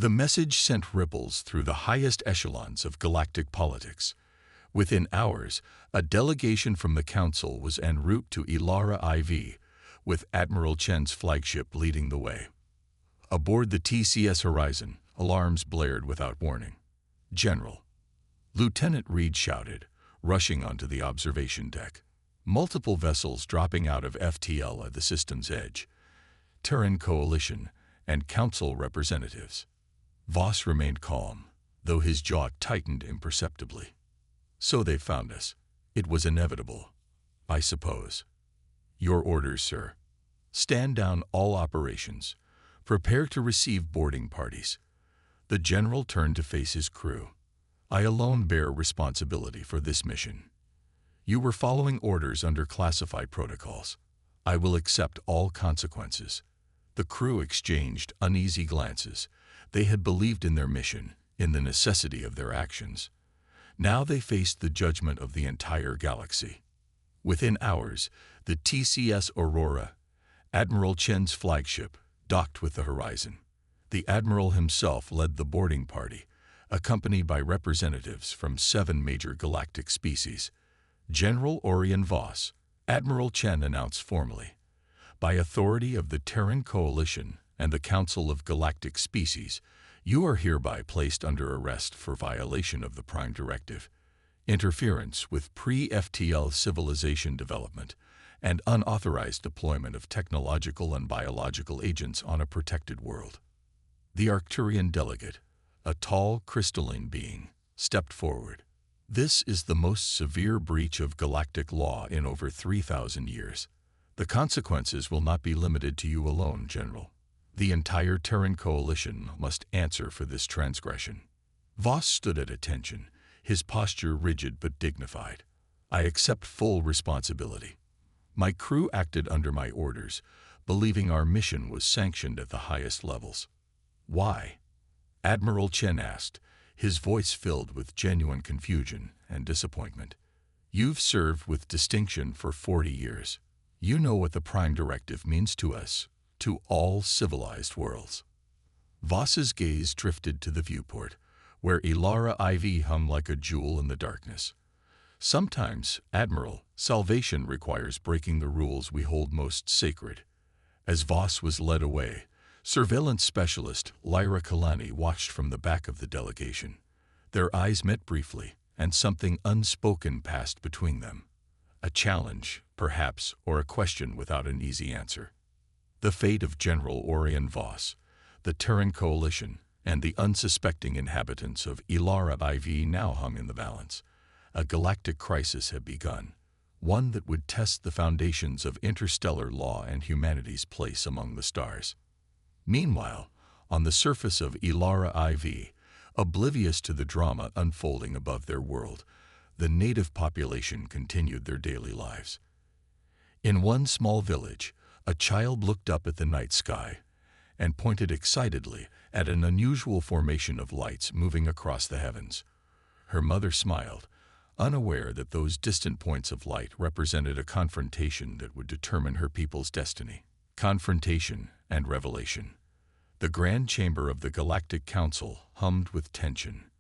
The message sent ripples through the highest echelons of galactic politics. Within hours, a delegation from the Council was en route to Ilara IV, with Admiral Chen's flagship leading the way. Aboard the TCS Horizon, alarms blared without warning. "General," Lieutenant Reed shouted, rushing onto the observation deck. Multiple vessels dropping out of FTL at the system's edge. Terran Coalition and Council representatives. Voss remained calm, though his jaw tightened imperceptibly. "So they found us. It was inevitable, I suppose." "Your orders, sir. Stand down all operations. Prepare to receive boarding parties." The general turned to face his crew. "I alone bear responsibility for this mission. You were following orders under classified protocols. I will accept all consequences." The crew exchanged uneasy glances. They had believed in their mission, in the necessity of their actions. Now they faced the judgment of the entire galaxy. Within hours, the TCS Aurora, Admiral Chen's flagship, docked with the Horizon. The Admiral himself led the boarding party, accompanied by representatives from 7 major galactic species. "General Orion Voss," Admiral Chen announced formally, "by authority of the Terran Coalition and the Council of Galactic Species, you are hereby placed under arrest for violation of the Prime Directive, interference with pre-FTL civilization development, and unauthorized deployment of technological and biological agents on a protected world." The Arcturian delegate, a tall, crystalline being, stepped forward. "This is the most severe breach of galactic law in over 3,000 years. The consequences will not be limited to you alone, General. The entire Terran Coalition must answer for this transgression." Voss stood at attention, his posture rigid but dignified. "I accept full responsibility. My crew acted under my orders, believing our mission was sanctioned at the highest levels." "Why?" Admiral Chen asked, his voice filled with genuine confusion and disappointment. "You've served with distinction for 40 years. You know what the Prime Directive means to us, to all civilized worlds." Voss's gaze drifted to the viewport, where Ilara IV hung like a jewel in the darkness. "Sometimes, Admiral, salvation requires breaking the rules we hold most sacred." As Voss was led away, surveillance specialist Lyra Kalani watched from the back of the delegation. Their eyes met briefly, and something unspoken passed between them. A challenge, perhaps, or a question without an easy answer. The fate of General Orion Voss, the Terran Coalition, and the unsuspecting inhabitants of Ilara IV now hung in the balance. A galactic crisis had begun, one that would test the foundations of interstellar law and humanity's place among the stars. Meanwhile, on the surface of Ilara IV, oblivious to the drama unfolding above their world, the native population continued their daily lives. In one small village, a child looked up at the night sky and pointed excitedly at an unusual formation of lights moving across the heavens. Her mother smiled, unaware that those distant points of light represented a confrontation that would determine her people's destiny. Confrontation and revelation. The Grand Chamber of the Galactic Council hummed with tension.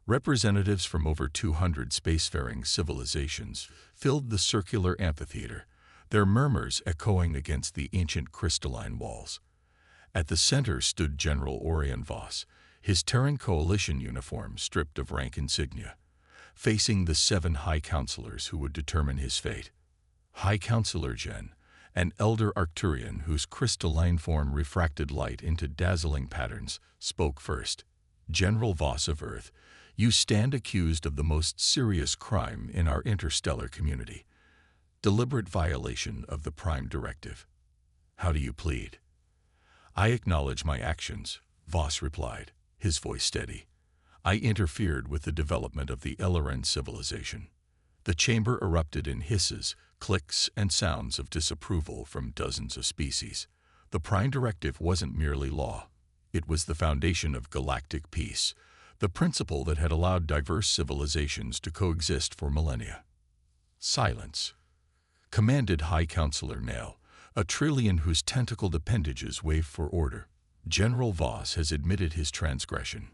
Representatives from over 200 spacefaring civilizations filled the circular amphitheater, their murmurs echoing against the ancient crystalline walls. At the center stood General Orion Voss, his Terran Coalition uniform stripped of rank insignia, facing the 7 High Counselors who would determine his fate. High Counselor Gen, an elder Arcturian whose crystalline form refracted light into dazzling patterns, spoke first. "General Voss of Earth, you stand accused of the most serious crime in our interstellar community, deliberate violation of the Prime Directive. How do you plead?" "I acknowledge my actions," Voss replied, his voice steady. "I interfered with the development of the Elaren civilization." The chamber erupted in hisses, clicks, and sounds of disapproval from dozens of species. The Prime Directive wasn't merely law. It was the foundation of galactic peace, the principle that had allowed diverse civilizations to coexist for millennia. "Silence," commanded High Counselor Nail, a trillion whose tentacled appendages waved for order. General Voss has admitted his transgression.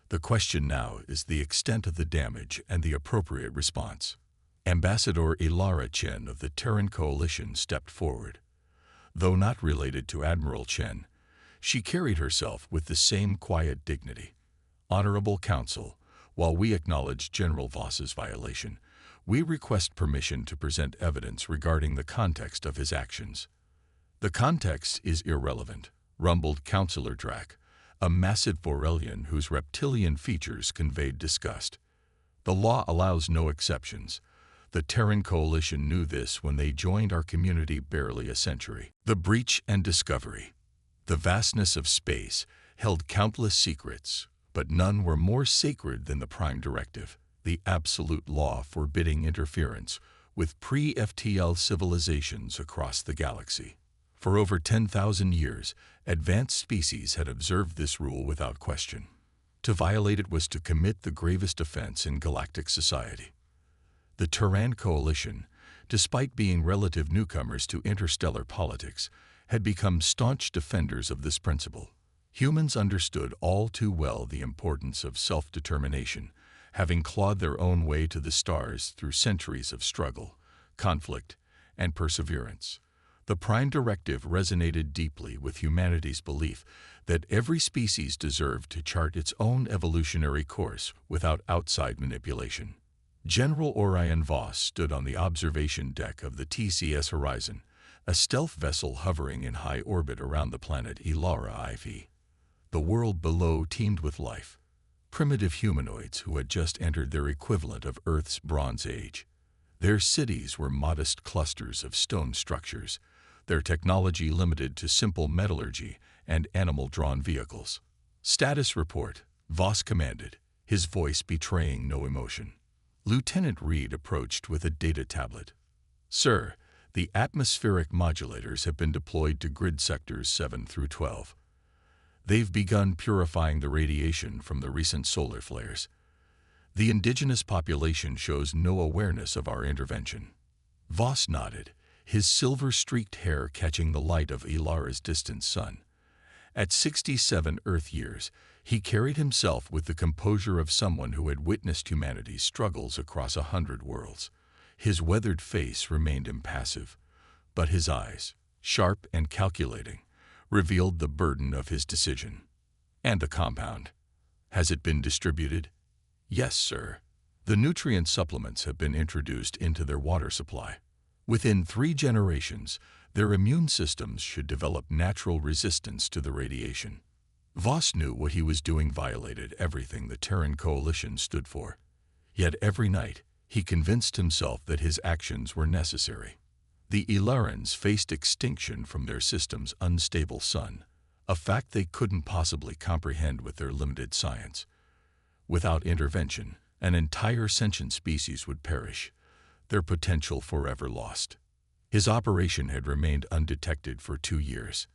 The question now is the extent of the damage and the appropriate response. Ambassador Ilara Chen of the Terran Coalition stepped forward. Though not related to Admiral Chen, she carried herself with the same quiet dignity. Honorable Council, while we acknowledge General Voss's violation, we request permission to present evidence regarding the context of his actions. The context is irrelevant, rumbled Councillor Drac, a massive Borrelian whose reptilian features conveyed disgust. The law allows no exceptions. The Terran Coalition knew this when they joined our community barely a century. The breach and discovery. The vastness of space held countless secrets, but none were more sacred than the Prime Directive, the absolute law forbidding interference with pre-FTL civilizations across the galaxy. For over 10,000 years, advanced species had observed this rule without question. To violate it was to commit the gravest offense in galactic society. The Terran Coalition, despite being relative newcomers to interstellar politics, had become staunch defenders of this principle. Humans understood all too well the importance of self-determination, having clawed their own way to the stars through centuries of struggle, conflict, and perseverance. The Prime Directive resonated deeply with humanity's belief that every species deserved to chart its own evolutionary course without outside manipulation. General Orion Voss stood on the observation deck of the TCS Horizon, a stealth vessel hovering in high orbit around the planet Ilara IV. The world below teemed with life, primitive humanoids who had just entered their equivalent of Earth's Bronze Age. Their cities were modest clusters of stone structures, their technology limited to simple metallurgy and animal-drawn vehicles. Status report, Voss commanded, his voice betraying no emotion. Lieutenant Reed approached with a data tablet. Sir, the atmospheric modulators have been deployed to grid sectors 7 through 12. They've begun purifying the radiation from the recent solar flares. The indigenous population shows no awareness of our intervention. Voss nodded, his silver-streaked hair catching the light of Ilara's distant sun. At 67 Earth years, he carried himself with the composure of someone who had witnessed humanity's struggles across 100 worlds. His weathered face remained impassive, but his eyes, sharp and calculating, revealed the burden of his decision. And the compound. Has it been distributed? Yes, sir. The nutrient supplements have been introduced into their water supply. Within 3 generations, their immune systems should develop natural resistance to the radiation. Voss knew what he was doing violated everything the Terran Coalition stood for. Yet every night, he convinced himself that his actions were necessary. The Ilarans faced extinction from their system's unstable sun, a fact they couldn't possibly comprehend with their limited science. Without intervention, an entire sentient species would perish, their potential forever lost. His operation had remained undetected for 2 years.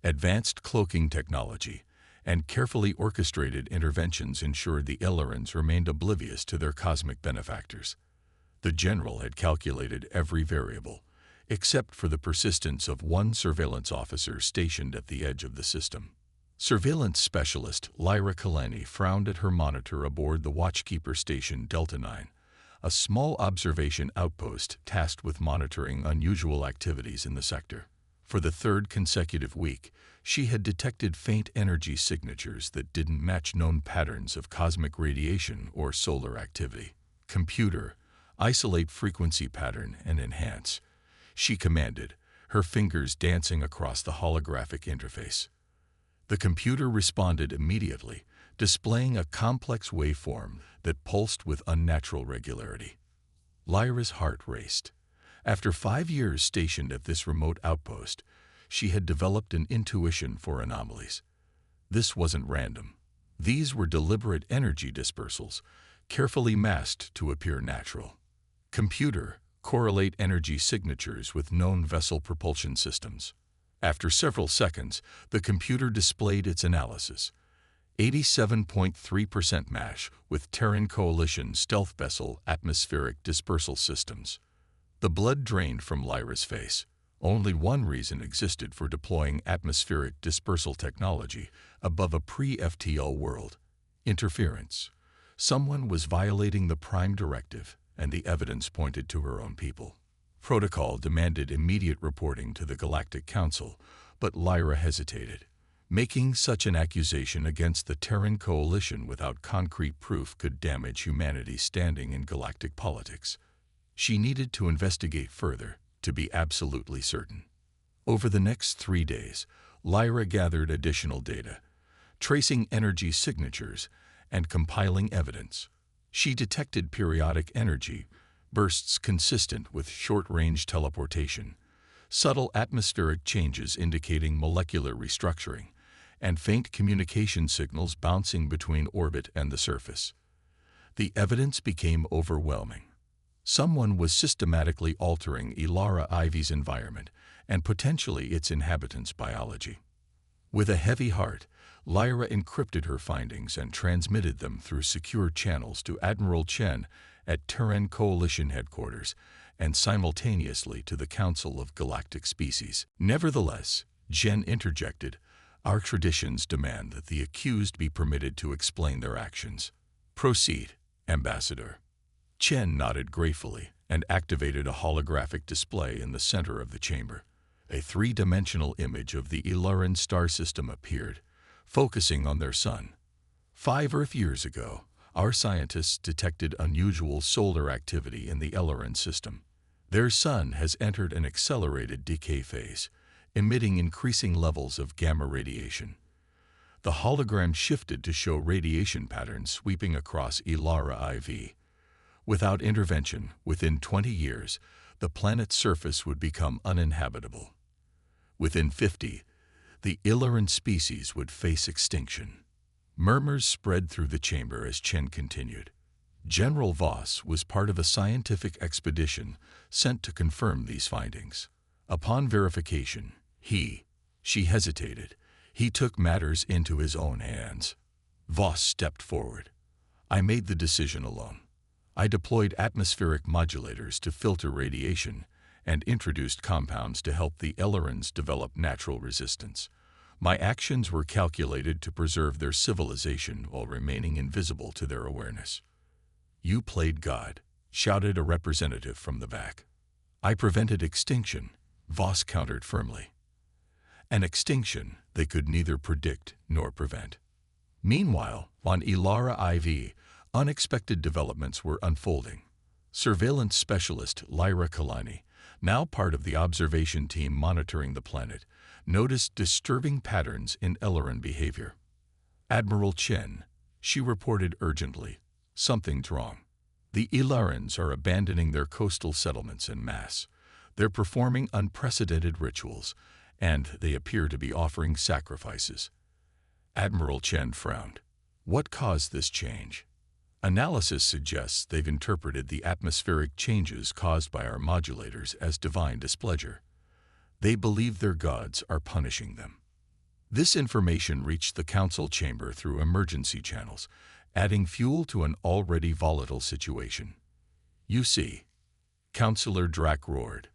Advanced cloaking technology and carefully orchestrated interventions ensured the Ilarans remained oblivious to their cosmic benefactors. The general had calculated every variable, except for the persistence of one surveillance officer stationed at the edge of the system. Surveillance specialist Lyra Kalani frowned at her monitor aboard the Watchkeeper Station Delta 9, a small observation outpost tasked with monitoring unusual activities in the sector. For the 3rd consecutive week, she had detected faint energy signatures that didn't match known patterns of cosmic radiation or solar activity. Computer, isolate frequency pattern and enhance, she commanded, her fingers dancing across the holographic interface. The computer responded immediately, displaying a complex waveform that pulsed with unnatural regularity. Lyra's heart raced. After 5 years stationed at this remote outpost, she had developed an intuition for anomalies. This wasn't random. These were deliberate energy dispersals, carefully masked to appear natural. Computer, correlate energy signatures with known vessel propulsion systems. After several seconds, the computer displayed its analysis. 87.3% match with Terran Coalition stealth vessel atmospheric dispersal systems. The blood drained from Lyra's face. Only one reason existed for deploying atmospheric dispersal technology above a pre-FTL world: interference. Someone was violating the Prime Directive, and the evidence pointed to her own people. Protocol demanded immediate reporting to the Galactic Council, but Lyra hesitated. Making such an accusation against the Terran Coalition without concrete proof could damage humanity's standing in galactic politics. She needed to investigate further to be absolutely certain. Over the next 3 days, Lyra gathered additional data, tracing energy signatures and compiling evidence. She detected periodic energy bursts consistent with short-range teleportation, subtle atmospheric changes indicating molecular restructuring, and faint communication signals bouncing between orbit and the surface. The evidence became overwhelming. Someone was systematically altering Ilara Ivy's environment and potentially its inhabitants' biology. With a heavy heart, Lyra encrypted her findings and transmitted them through secure channels to Admiral Chen at Terran Coalition headquarters and simultaneously to the Council of Galactic Species. Nevertheless, Chen interjected, "Our traditions demand that the accused be permitted to explain their actions." "Proceed, Ambassador." Chen nodded gratefully and activated a holographic display in the center of the chamber. A three-dimensional image of the Ilaran star system appeared, focusing on their sun. 5 Earth years ago, our scientists detected unusual solar activity in the Ilaran system. Their sun has entered an accelerated decay phase, emitting increasing levels of gamma radiation. The hologram shifted to show radiation patterns sweeping across Ilara IV. Without intervention, within 20 years, the planet's surface would become uninhabitable. Within 50, the Ilaran species would face extinction. Murmurs spread through the chamber as Chen continued. General Voss was part of a scientific expedition sent to confirm these findings. Upon verification, she hesitated. He took matters into his own hands. Voss stepped forward. "I made the decision alone. I deployed atmospheric modulators to filter radiation and introduced compounds to help the Ilarans develop natural resistance. My actions were calculated to preserve their civilization while remaining invisible to their awareness." "You played God," shouted a representative from the back. "I prevented extinction," Voss countered firmly. An extinction they could neither predict nor prevent. Meanwhile, on Ilara IV, unexpected developments were unfolding. Surveillance specialist Lyra Kalani, now part of the observation team monitoring the planet, noticed disturbing patterns in Ilaran behavior. "Admiral Chen," she reported urgently, "something's wrong. The Ilarans are abandoning their coastal settlements en masse. They're performing unprecedented rituals, and they appear to be offering sacrifices." Admiral Chen frowned. "What caused this change?" "Analysis suggests they've interpreted the atmospheric changes caused by our modulators as divine displeasure. They believe their gods are punishing them." This information reached the council chamber through emergency channels, adding fuel to an already volatile situation. "You see," Councillor Drack roared,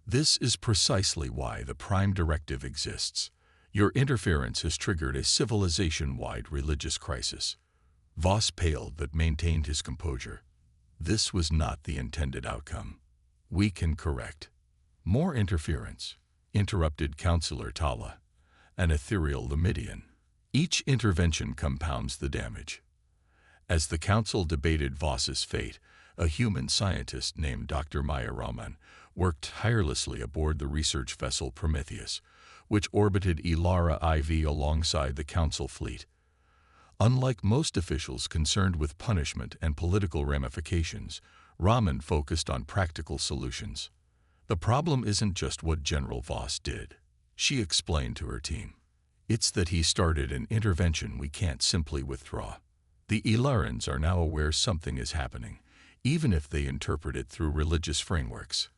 "this is precisely why the Prime Directive exists. Your interference has triggered a civilization-wide religious crisis." Voss paled but maintained his composure. "This was not the intended outcome. We can correct." "More interference," interrupted Councillor Tala, an ethereal Lamidian. "Each intervention compounds the damage." As the council debated Voss's fate, a human scientist named Dr. Maya Rahman worked tirelessly aboard the research vessel Prometheus, which orbited Ilara IV alongside the council fleet. Unlike most officials concerned with punishment and political ramifications, Rahman focused on practical solutions. "The problem isn't just what General Voss did," she explained to her team. "It's that he started an intervention we can't simply withdraw. The Ilarans are now aware something is happening, even if they interpret it through religious frameworks.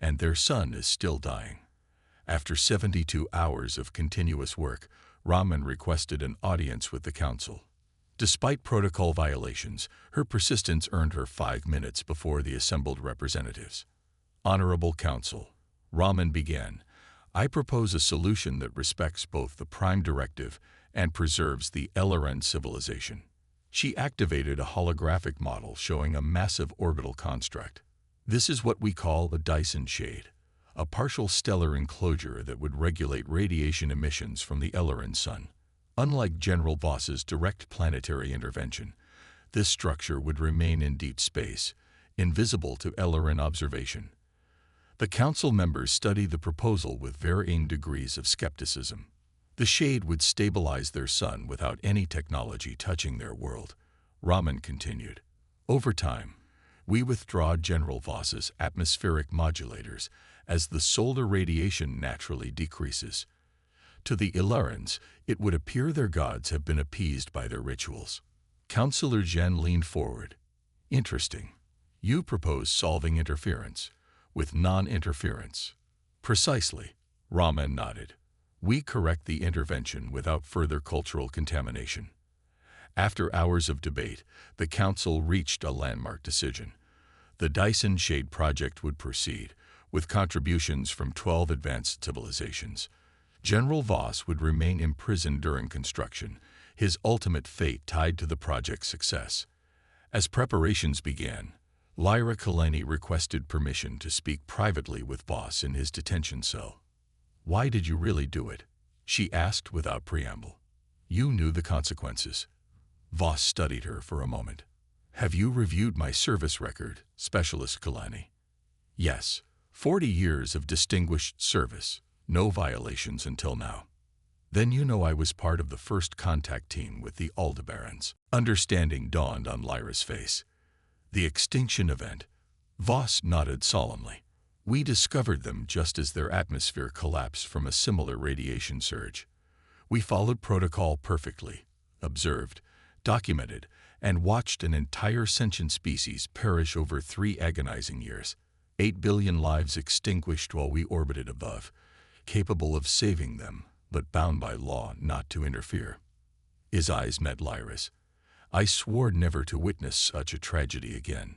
And their son is still dying." After 72 hours of continuous work, Rahman requested an audience with the council. Despite protocol violations, her persistence earned her 5 minutes before the assembled representatives. "Honorable Council," Raman began. I propose a solution that respects both the Prime Directive and preserves the Elaren civilization. She activated a holographic model showing a massive orbital construct. This is what we call a Dyson shade, a partial stellar enclosure that would regulate radiation emissions from the Elaren sun. Unlike General Voss's direct planetary intervention, this structure would remain in deep space, invisible to Elaren observation. The council members studied the proposal with varying degrees of skepticism. The shade would stabilize their sun without any technology touching their world. Raman continued. Over time, we withdraw General Voss's atmospheric modulators as the solar radiation naturally decreases. To the Ilarans, it would appear their gods have been appeased by their rituals. Councillor Jen leaned forward. Interesting. You propose solving interference with non-interference. Precisely. Raman nodded. We correct the intervention without further cultural contamination. After hours of debate, the council reached a landmark decision. The Dyson Shade project would proceed, with contributions from 12 advanced civilizations. General Voss would remain imprisoned during construction, his ultimate fate tied to the project's success. As preparations began, Lyra Kaleni requested permission to speak privately with Voss in his detention cell. Why did you really do it? She asked without preamble. You knew the consequences. Voss studied her for a moment. Have you reviewed my service record, Specialist Kalani? Yes. 40 years of distinguished service. No violations until now. Then you know I was part of the first contact team with the Aldebarans. Understanding dawned on Lyra's face. The extinction event. Voss nodded solemnly. We discovered them just as their atmosphere collapsed from a similar radiation surge. We followed protocol perfectly, observed, documented, and watched an entire sentient species perish over 3 agonizing years. 8 billion lives extinguished while we orbited above, capable of saving them, but bound by law not to interfere. His eyes met Lyra's. I swore never to witness such a tragedy again.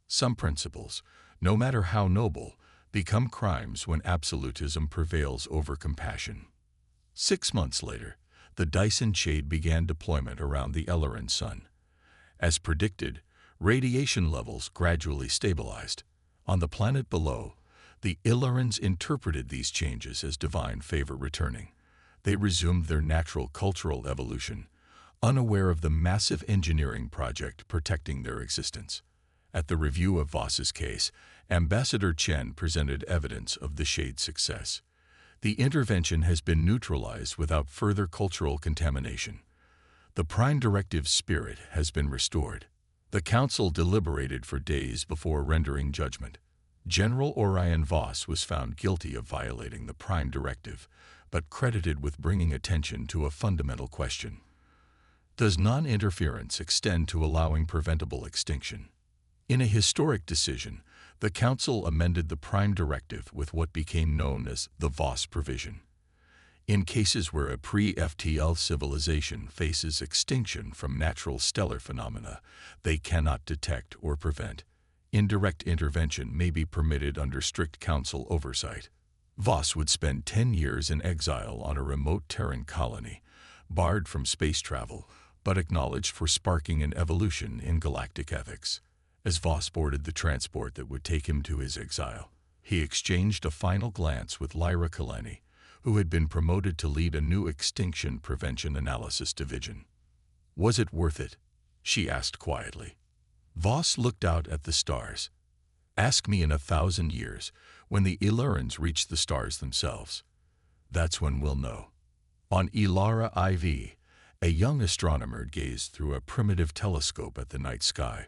Some principles, no matter how noble, become crimes when absolutism prevails over compassion. 6 months later, the Dyson Shade began deployment around the Elaren sun. As predicted, radiation levels gradually stabilized. On the planet below, the Ilarans interpreted these changes as divine favor returning. They resumed their natural cultural evolution, unaware of the massive engineering project protecting their existence. At the review of Voss's case, Ambassador Chen presented evidence of the Shade's success. The intervention has been neutralized without further cultural contamination. The Prime Directive's spirit has been restored. The Council deliberated for days before rendering judgment. General Orion Voss was found guilty of violating the Prime Directive, but credited with bringing attention to a fundamental question. Does non-interference extend to allowing preventable extinction? In a historic decision, the Council amended the Prime Directive with what became known as the Voss provision. In cases where a pre-FTL civilization faces extinction from natural stellar phenomena they cannot detect or prevent, indirect intervention may be permitted under strict Council oversight. Voss would spend 10 years in exile on a remote Terran colony, barred from space travel, but acknowledged for sparking an evolution in galactic ethics. As Voss boarded the transport that would take him to his exile, he exchanged a final glance with Lyra Kaleni, who had been promoted to lead a new extinction prevention analysis division. Was it worth it? She asked quietly. Voss looked out at the stars. Ask me in 1,000 years, when the Ilarans reach the stars themselves. That's when we'll know. On Ilara IV, a young astronomer gazed through a primitive telescope at the night sky,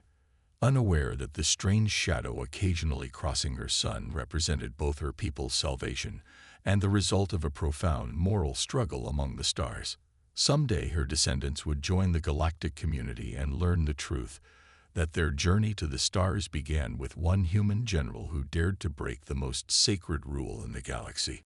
unaware that the strange shadow occasionally crossing her sun represented both her people's salvation and the result of a profound moral struggle among the stars. Someday her descendants would join the galactic community and learn the truth, that their journey to the stars began with one human general who dared to break the most sacred rule in the galaxy.